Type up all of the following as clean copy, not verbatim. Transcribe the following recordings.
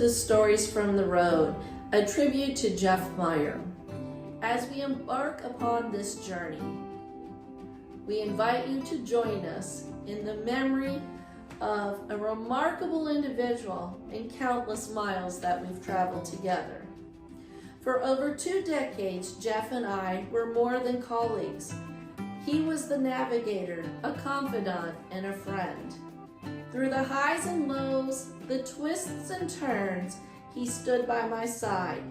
to the Stories from the Road, a tribute to Jeff Meyer. As we embark upon this journey, we invite you to join us in the memory of a remarkable individual and countless miles that we've traveled together. For over 2 decades, Jeff and I were more than colleagues. He was the navigator, a confidant, and a friend. Through the highs and lows, the twists and turns, he stood by my side,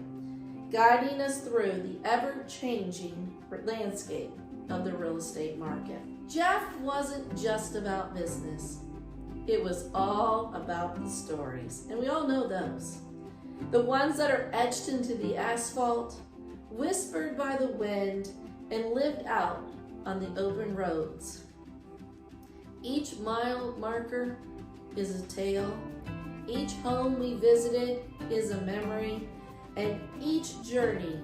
guiding us through the ever-changing landscape of the real estate market. Jeff wasn't just about business. It was all about the stories, and we all know those. The ones that are etched into the asphalt, whispered by the wind, and lived out on the open roads. Each mile marker is a tale. Each home we visited is a memory, and each journey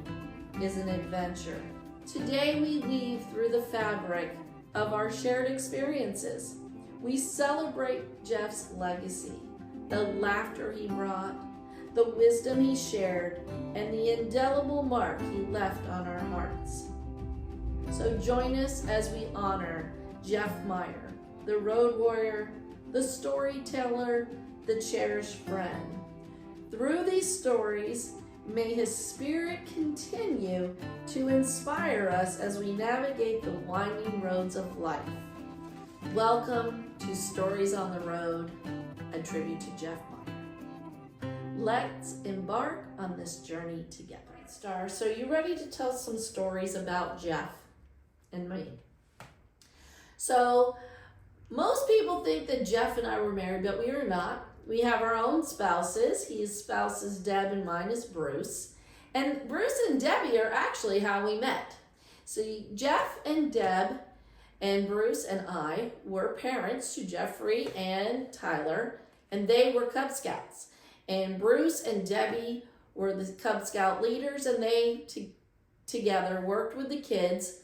is an adventure. Today we weave through the fabric of our shared experiences. We celebrate Jeff's legacy, the laughter he brought, the wisdom he shared, and the indelible mark he left on our hearts. So join us as we honor Jeff Meyer, the road warrior, the storyteller, the cherished friend. Through these stories, may his spirit continue to inspire us as we navigate the winding roads of life. Welcome to Stories on the Road, a tribute to Jeff Meyer. Let's embark on this journey together. Star, so you ready to tell some stories about Jeff and me? So, most people think that Jeff and I were married, but we are not. We have our own spouses. His spouse is Deb and mine is Bruce. And Bruce and Debbie are actually how we met. So Jeff and Deb and Bruce and I were parents to Jeffrey and Tyler, and they were Cub Scouts. And Bruce and Debbie were the Cub Scout leaders, and they together worked with the kids,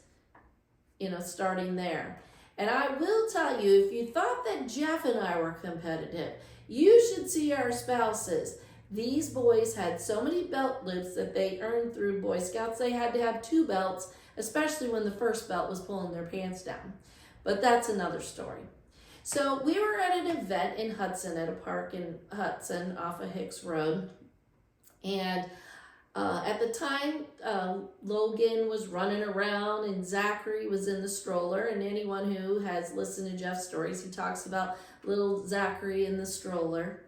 starting there. And I will tell you, if you thought that Jeff and I were competitive, you should see our spouses. These boys had so many belt loops that they earned through Boy Scouts. They had to have 2 belts, especially when the first belt was pulling their pants down. But that's another story. So we were at an event in Hudson, at a park in Hudson off of Hicks Road. And at the time, Logan was running around and Zachary was in the stroller. And anyone who has listened to Jeff's stories, he talks about little Zachary in the stroller.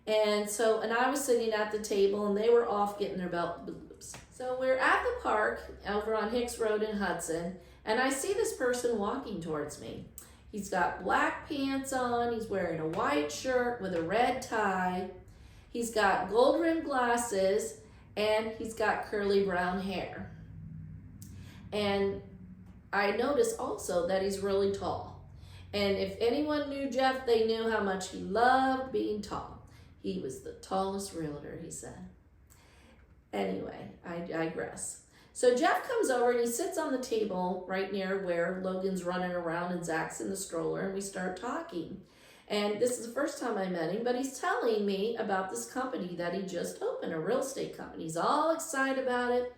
And I was sitting at the table and they were off getting their belt loops. So we're at the park over on Hicks Road in Hudson, and I see this person walking towards me. He's got black pants on, he's wearing a white shirt with a red tie, he's got gold rimmed glasses, and he's got curly brown hair. And I noticed also that he's really tall. And if anyone knew Jeff, they knew how much he loved being tall. He was the tallest realtor, he said. Anyway, I digress. So Jeff comes over and he sits on the table right near where Logan's running around and Zach's in the stroller, and we start talking. And this is the first time I met him, but he's telling me about this company that he just opened, a real estate company. He's all excited about it.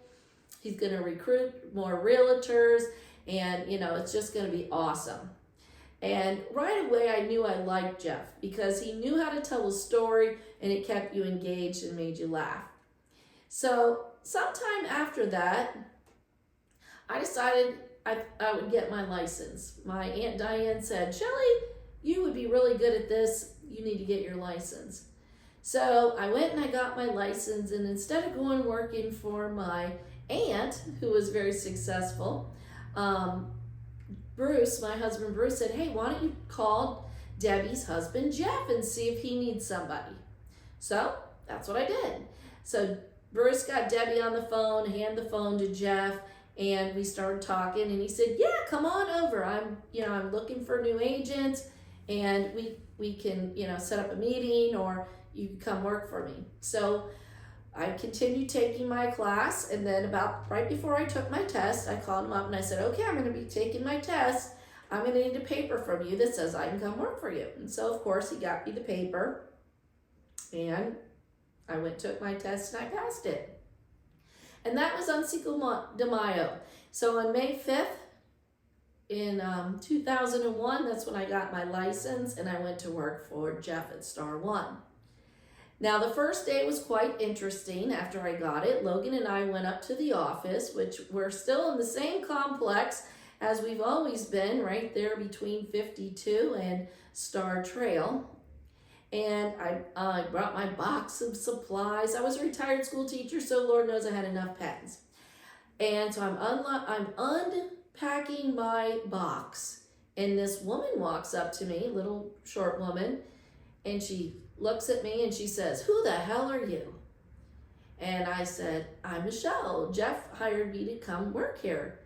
He's going to recruit more realtors, and it's just going to be awesome. And right away, I knew I liked Jeff because he knew how to tell a story, and it kept you engaged and made you laugh. So sometime after that, I decided I would get my license. My Aunt Diane said, "Shelley, you would be really good at this. You need to get your license." So I went and I got my license, and instead of going working for my aunt, who was very successful, Bruce, my husband Bruce, said, "Hey, why don't you call Debbie's husband Jeff and see if he needs somebody?" So that's what I did. So Bruce got Debbie on the phone, handed the phone to Jeff, and we started talking, and he said, "Yeah, come on over. I'm looking for new agents, and we can, set up a meeting, or you can come work for me." So I continued taking my class, and then about right before I took my test, I called him up and I said, "Okay, I'm going to be taking my test. I'm going to need a paper from you that says I can come work for you." And so, of course, he got me the paper, and I went took my test and I passed it. And that was on Cinco de Mayo. So on May 5th, in 2001, that's when I got my license and I went to work for Jeff at Star One. Now the first day was quite interesting. After I got it, Logan and I went up to the office, which we're still in the same complex as we've always been, right there between 52 and Star Trail. And I brought my box of supplies. I was a retired school teacher, so Lord knows I had enough pens. And so I'm unpacking my box, and this woman walks up to me, little short woman, and she looks at me and she says, "Who the hell are you?" And I said, "I'm Michelle. Jeff hired me to come work here."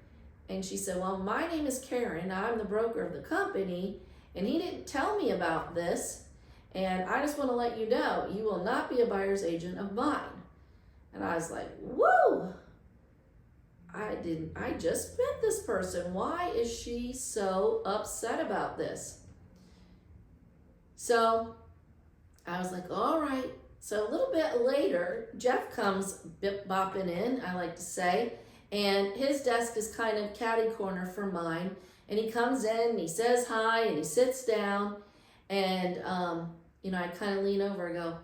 And she said, "Well, my name is Karen. I'm the broker of the company, and he didn't tell me about this. And I just want to let you know, you will not be a buyer's agent of mine." And I was like, whoa, I just met this person. Why is she so upset about this? So I was like, all right. So a little bit later, Jeff comes bip-bopping in, I like to say, and his desk is kind of catty corner for mine. And he comes in and he says hi and he sits down, and I kind of lean over and go,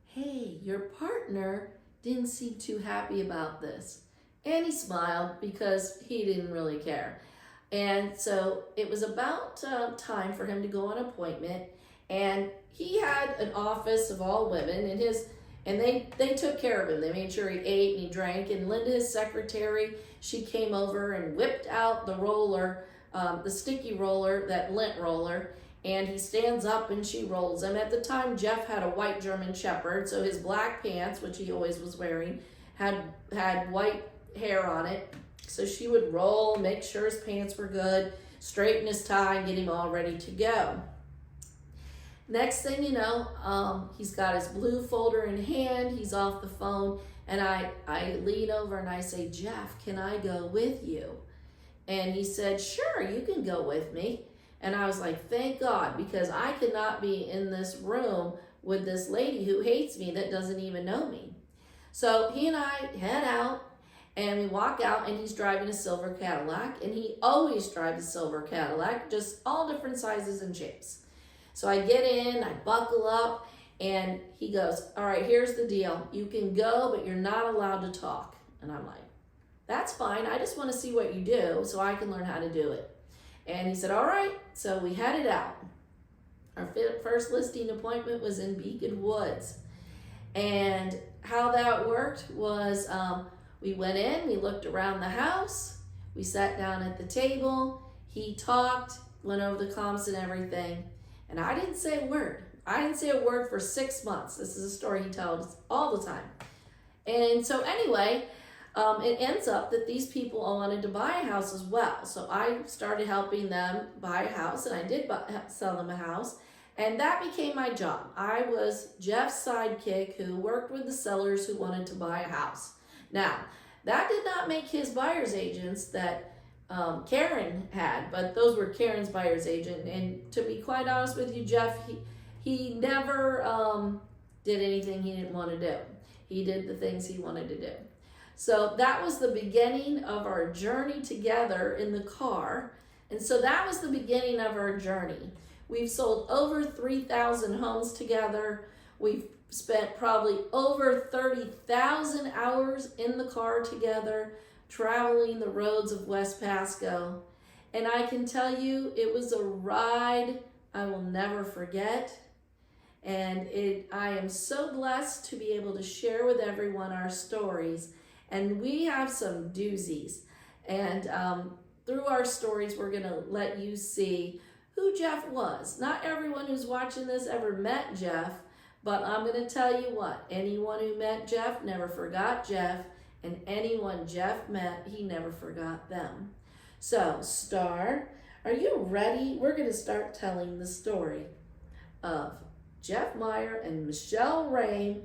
"Hey, your partner didn't seem too happy about this." And he smiled because he didn't really care. And so it was about time for him to go on appointment. And he had an office of all women, and they took care of him. They made sure he ate and he drank. And Linda, his secretary, she came over and whipped out the roller, the sticky roller, that lint roller. And he stands up and she rolls him. At the time, Jeff had a white German Shepherd, so his black pants, which he always was wearing, had white hair on it. So she would roll, make sure his pants were good, straighten his tie, and get him all ready to go. Next thing you know, he's got his blue folder in hand, he's off the phone, and I lean over and I say, "Jeff, can I go with you?" And he said, "Sure, you can go with me." And I was like, thank God, because I could not be in this room with this lady who hates me that doesn't even know me. So he and I head out, and we walk out, and he's driving a silver Cadillac, and he always drives a silver Cadillac, just all different sizes and shapes. So I get in, I buckle up, and he goes, "All right, here's the deal. You can go, but you're not allowed to talk." And I'm like, "That's fine. I just want to see what you do so I can learn how to do it." And he said, "All right." So we headed out. Our first listing appointment was in Beacon Woods. And how that worked was we went in, we looked around the house, we sat down at the table, he talked, went over the comps and everything. And I didn't say a word. I didn't say a word for 6 months. This is a story he tells all the time. And so anyway, it ends up that these people all wanted to buy a house as well. So I started helping them buy a house, and I did sell them a house. And that became my job. I was Jeff's sidekick who worked with the sellers who wanted to buy a house. Now, that did not make his buyer's agents that Karen had, but those were Karen's buyer's agent. And to be quite honest with you, Jeff, he never did anything he didn't want to do. He did the things he wanted to do. So that was the beginning of our journey together in the car. And so that was the beginning of our journey. We've sold over 3,000 homes together. We've spent probably over 30,000 hours in the car together, traveling the roads of West Pasco. And I can tell you, it was a ride I will never forget. And I am so blessed to be able to share with everyone our stories. And we have some doozies. And through our stories, we're going to let you see who Jeff was. Not everyone who's watching this ever met Jeff, but I'm going to tell you what, anyone who met Jeff never forgot Jeff, and anyone Jeff met, he never forgot them. So, Star, are you ready? We're going to start telling the story of Jeff Meyer and Michelle Rain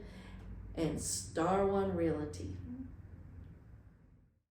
and Star One Realty.